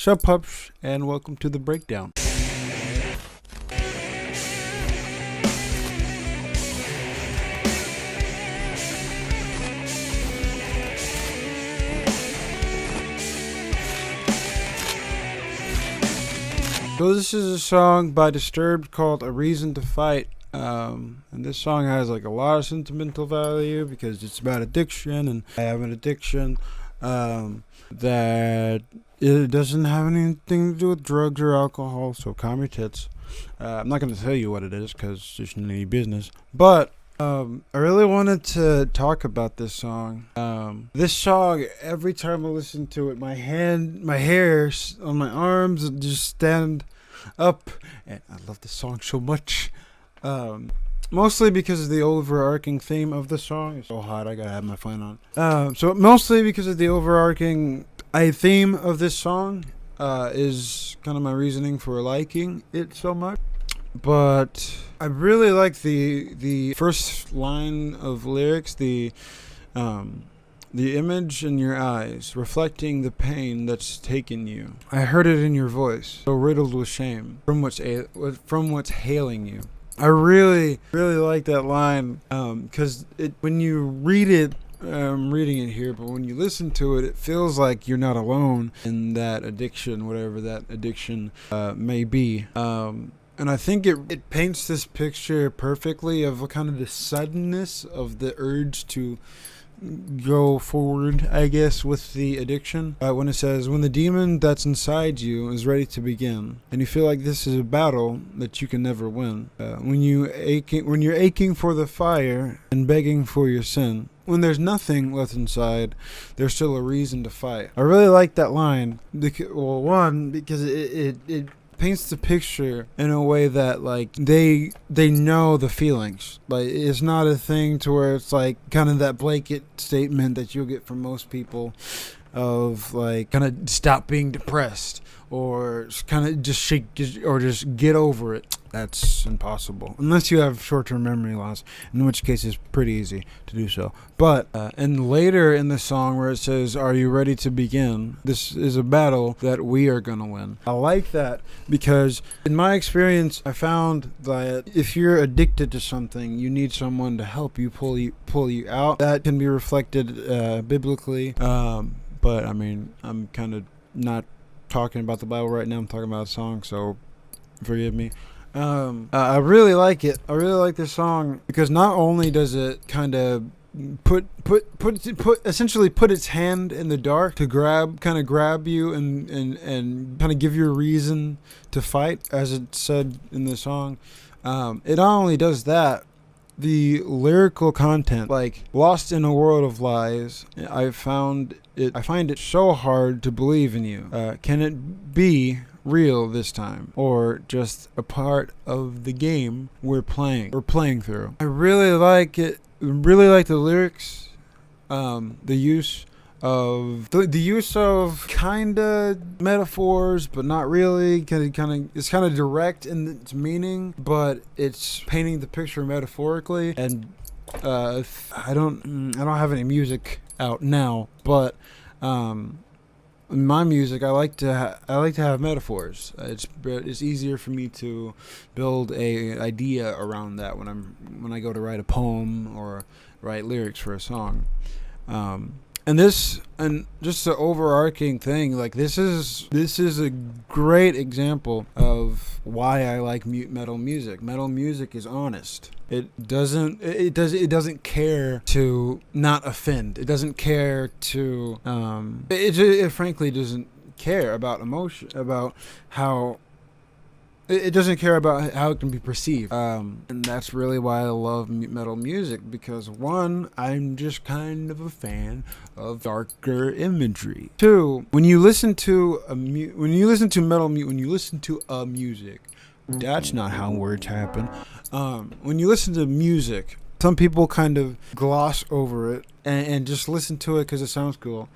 Sup pups, and welcome to the breakdown. So this is a song by Disturbed called A Reason to Fight. And this song has like a lot of sentimental value because it's about addiction, and I have an addiction that it doesn't have anything to do with drugs or alcohol, so calm your tits. I'm not going to tell you what it is because there's none of your business, but I really wanted to talk about this song. This song, every time I listen to it, my hair on my arms just stand up, and I love this song so much. Mostly because of the overarching theme of the song. It's so hot, I gotta have my fan on. So mostly because of the overarching theme of this song is kind of my reasoning for liking it so much. But I really like the first line of lyrics, the image in your eyes, reflecting the pain that's taken you. I heard it in your voice, so riddled with shame from what's hailing you. I really like that line because when you read it, I'm reading it here, but when you listen to it, it feels like you're not alone in that addiction, whatever that addiction may be. And I think it paints this picture perfectly of kind of the suddenness of the urge to go forward, I guess, with the addiction. When it says, when the demon that's inside you is ready to begin, and you feel like this is a battle that you can never win. When you're aching for the fire and begging for your sin. When there's nothing left inside, there's still a reason to fight. I really like that line. Well, one, because it paints the picture in a way that like they know the feelings. Like it's not a thing to where it's like kind of that blanket statement that you'll get from most people of like kind of stop being depressed or kind of just shake or just get over it. That's impossible unless you have short-term memory loss, in which case it's pretty easy to do so. But and later in the song where it says, are you ready to begin? This is a battle that we are gonna win. I like that because in my experience I found that if you're addicted to something, you need someone to help you pull you out. That can be reflected biblically, but I mean I'm kind of not talking about the Bible right now. I'm talking about a song, so forgive me. I really like it. I really like this song because not only does it kind of essentially put its hand in the dark to grab you and kind of give you a reason to fight, as it said in the song. It not only does that, the lyrical content, like lost in a world of lies, I find it so hard to believe in you. Can it be real this time, or just a part of the game we're playing through? I really like it. Really like the lyrics, the use of kind of metaphors, but not really. It's kind of direct in its meaning, but it's painting the picture metaphorically. And I don't have any music out now, but in my music, I like to have metaphors. It's easier for me to build a idea around that when I go to write a poem or write lyrics for a song. And just the overarching thing, like this is a great example of why I like metal music. Metal music is honest. It doesn't care to not offend. It doesn't care to it frankly doesn't care about emotion, about how it doesn't care about how it can be perceived. And that's really why I love metal music, because one, I'm just kind of a fan of darker imagery. Two, when you listen to music, that's not how words happen. When you listen to music, some people kind of gloss over it and just listen to it because it sounds cool.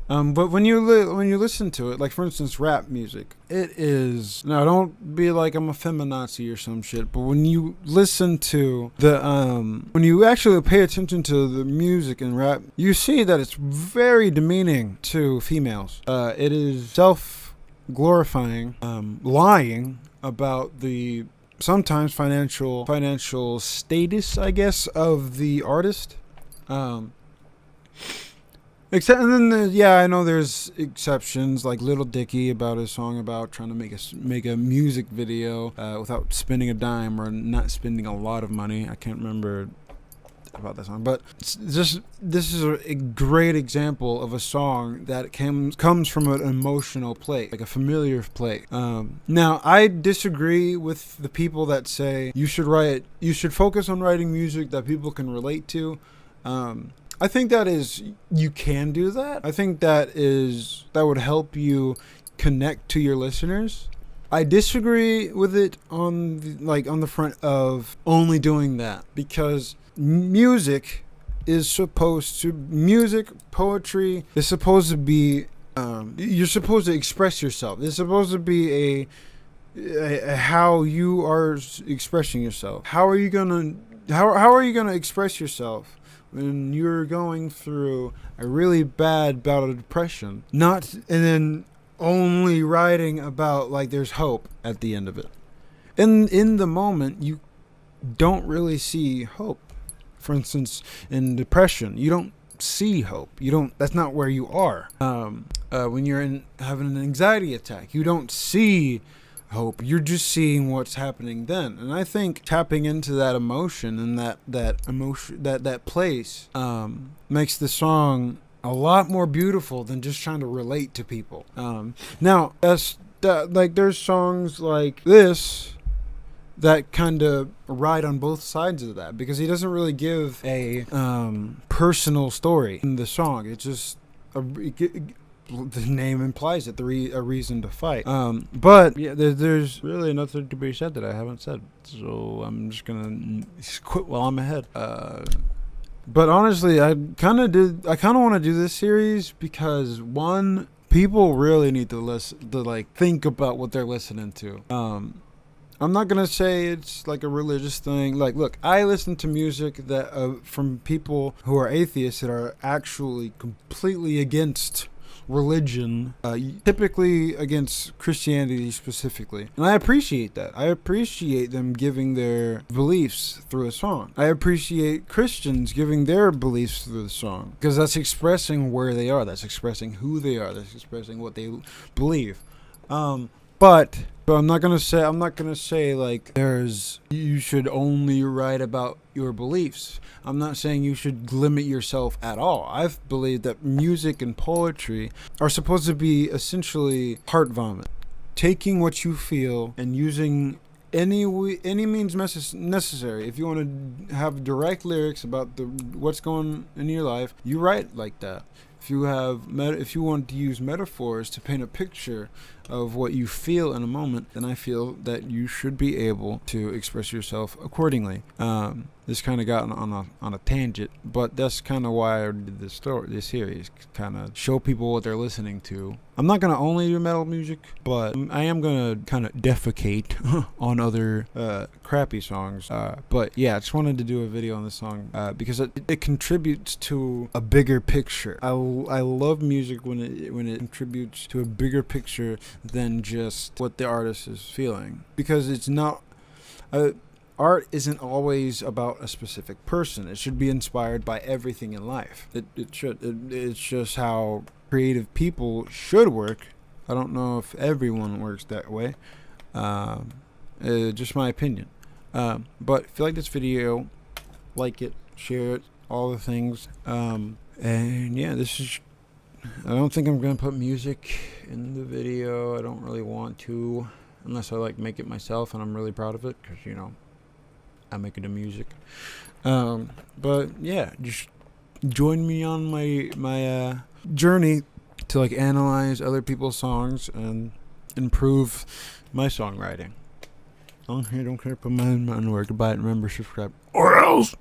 But when you listen to it, like for instance, rap music, it is, now don't be like I'm a feminazi or some shit, but when you listen to when you actually pay attention to the music in rap, you see that it's very demeaning to females. It is glorifying, lying about the sometimes financial status, I guess, of the artist. Except, and then I know there's exceptions, like Little Dicky about his song about trying to make a music video without spending a dime or not spending a lot of money. I can't remember about that song, but this is a great example of a song that comes from an emotional place, like a familiar place. Now, I disagree with the people that say you should focus on writing music that people can relate to. I think you can do that. I think that would help you connect to your listeners. I disagree with it on the front of only doing that, because music, poetry is supposed to be, you're supposed to express yourself. It's supposed to be a how you are expressing yourself. How are you gonna express yourself when you're going through a really bad bout of depression? And then only writing about like there's hope at the end of it. In the moment, you don't really see hope. For instance, in depression, you don't see hope. That's not where you are. When you're having an anxiety attack, you don't see hope. You're just seeing what's happening then. And I think tapping into that emotion and that place makes the song a lot more beautiful than just trying to relate to people. Now, there's songs like this that kind of ride on both sides of that, because he doesn't really give a personal story in the song. It's just the name implies it, a reason to fight. But yeah, there's really nothing to be said that I haven't said, so I'm just gonna quit while I'm ahead. But honestly, I kind of want to do this series because, one, people really need to think about what they're listening to. I'm not gonna say it's like a religious thing. Like, look, I listen to music that from people who are atheists that are actually completely against religion, typically against Christianity specifically. And I appreciate that. I appreciate them giving their beliefs through a song. I appreciate Christians giving their beliefs through the song, because that's expressing where they are. That's expressing who they are. That's expressing what they believe. But I'm not gonna say like you should only write about your beliefs. I'm not saying you should limit yourself at all. I've believed that music and poetry are supposed to be essentially heart vomit, taking what you feel and using any means necessary. If you want to have direct lyrics about what's going in your life, you write like that. If you want to use metaphors to paint a picture of what you feel in a moment, then I feel that you should be able to express yourself accordingly. This kind of got on a tangent, but that's kind of why I did this series, kind of show people what they're listening to. I'm not gonna only do metal music, but I am gonna kind of defecate on other crappy songs. But yeah, I just wanted to do a video on this song because it contributes to a bigger picture. I love music when it contributes to a bigger picture than just what the artist is feeling, because it's not. Art isn't always about a specific person. It should be inspired by everything in life. It's just how creative people should work. I don't know if everyone works that way. Just my opinion. But if you like this video, like it, share it, all the things. And yeah, I don't think I'm going to put music in the video. I don't really want to, unless I make it myself and I'm really proud of it, because, I make the music. But yeah, just join me on my journey to analyze other people's songs and improve my songwriting. Don't care, put my underwear. Goodbye, and remember, subscribe or else.